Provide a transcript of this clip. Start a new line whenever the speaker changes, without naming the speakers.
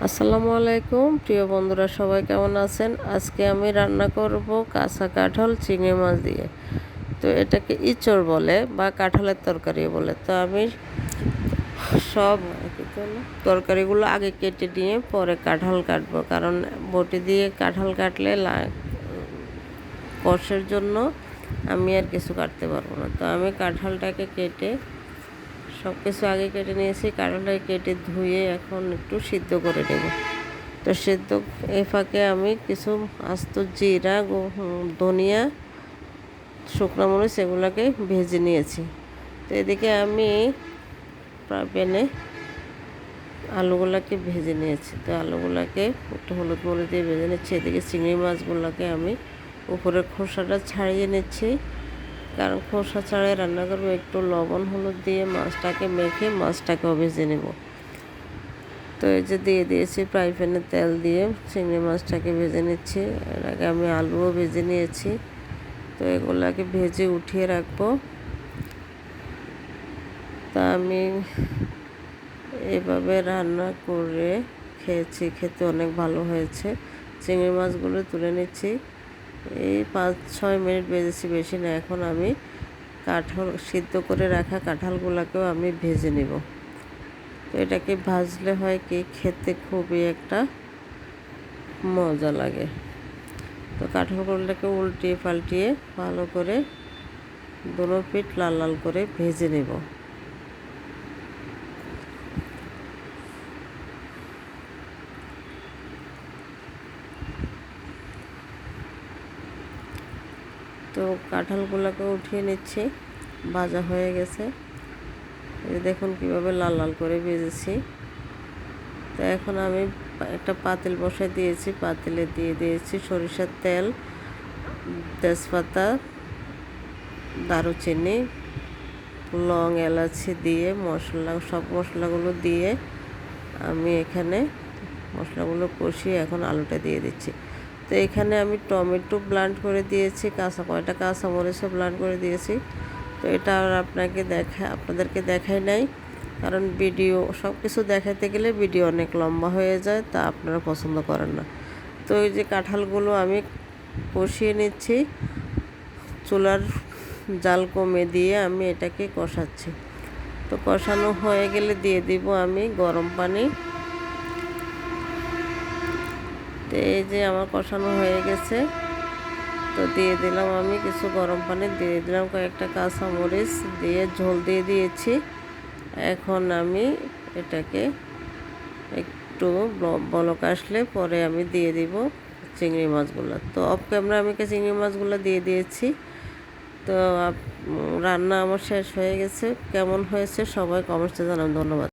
আসসালামু আলাইকুম প্রিয় বন্ধুরা, সবাই কেমন আছেন? আজকে আমি রান্না করব কাঁচা কাঁঠাল চিংড়ি মাছ দিয়ে। তো এটাকে ইঁচড় বলে বা কাঁঠালের তরকারি বলে। তো আমি সব তরকারিগুলো আগে কেটে নিয়ে পরে কাঁঠাল কাটবো, কারণ বটি দিয়ে কাঁঠাল কাটলে কষের জন্য আমি আর কিছু কাটতে পারবো না। তো আমি কাঁঠালটাকে কেটে সব কিছু আগে কেটে নিয়েছি। কাঁঠালটাকে কেটে ধুয়ে এখন একটু সিদ্ধ করে নেব। তো সিদ্ধ এই ফাঁকে আমি কিছু আস্ত জিরা, ধনিয়া, শুকনো মরিচ এগুলোকে ভেজে নিয়েছি। তো এদিকে আমি প্যানে আলুগুলোকে ভেজে নিয়েছি। তো আলুগুলোকে একটু হলুদ মরিচ দিয়ে ভেজে নিচ্ছি। এদিকে চিংড়ি মাছগুলোকে আমি উপরের খোসাটা ছাড়িয়ে নিচ্ছি, কারণ খোসা ছাড়িয়ে রান্না করবো। একটু লবণ হলুদ দিয়ে মাছটাকে মেখে মাছটাকেও ভেজে নেব। তো এই যে দিয়ে দিয়েছি ফ্রাই প্যানে তেল দিয়ে চিংড়ি মাছটাকে ভেজে নিচ্ছি। এর আগে আমি আলুও ভেজে নিয়েছি। তো এগুলাকে ভেজে উঠিয়ে রাখবো। তা আমি এভাবে রান্না করে খেয়েছি, খেতে অনেক ভালো হয়েছে। চিংড়ি মাছগুলো তুলে নিচ্ছি। এই 5-6 মিনিট ভেজেছি, বেশি না। এখন আমি কাঁঠাল সিদ্ধ করে রাখা কাঁঠালগুলোকেও আমি ভেজে নেব। তো এটাকে ভাজলে হয় কি, খেতে খুবই একটা মজা লাগে। তো কাঁঠালগুলোটাকে উল্টিয়ে পাল্টিয়ে ভালো করে দোনো পিঠ লাল লাল করে ভেজে নেব। তো কাঁঠালগুলোকে উঠিয়ে নিচ্ছি, ভাজা হয়ে গেছে। এই দেখুন কীভাবে লাল লাল করে ভেজেছি। তো এখন আমি একটা পাতিল বসায় দিয়েছি। পাতিলে দিয়ে দিয়েছি সরিষার তেল, তেজপাতা, দারুচিনি, লং, এলাচি দিয়ে সব মশলাগুলো দিয়ে আমি এখানে মশলাগুলো কষিয়ে এখন আলুটা দিয়ে দিচ্ছি। তো এখানে আমি টমেটো ব্লান্ড করে দিয়েছি, কয়টা কাঁচামরিচও ব্লান্ড করে দিয়েছি। তো এটা আর আপনাদেরকে দেখাই নাই, কারণ ভিডিও সব কিছু দেখাতে গেলে ভিডিও অনেক লম্বা হয়ে যায়, তা আপনারা পছন্দ করেন না। তো এই যে কাঁঠালগুলো আমি কষিয়ে নিচ্ছি, চুলার জাল কমে দিয়ে আমি এটাকে কষাচ্ছি। তো কষানো হয়ে গেলে দিয়ে দিব আমি গরম পানি। তো এই যে আমার কষানো হয়ে গেছে, তো দিয়ে দিলাম আমি কিছু গরম পানি, দিয়ে দিলাম কয়েকটা কাঁচামরিচ দিয়ে ঝোল দিয়ে দিয়েছি। এখন আমি এটাকে একটু বলক আসলে পরে আমি দিয়ে দিব চিংড়ি মাছগুলো। তো অফ ক্যামেরা আমি চিংড়ি মাছগুলো দিয়ে দিয়েছি। তো রান্না আমার শেষ হয়ে গেছে। কেমন হয়েছে সবাই কমেন্টসে জানান। ধন্যবাদ।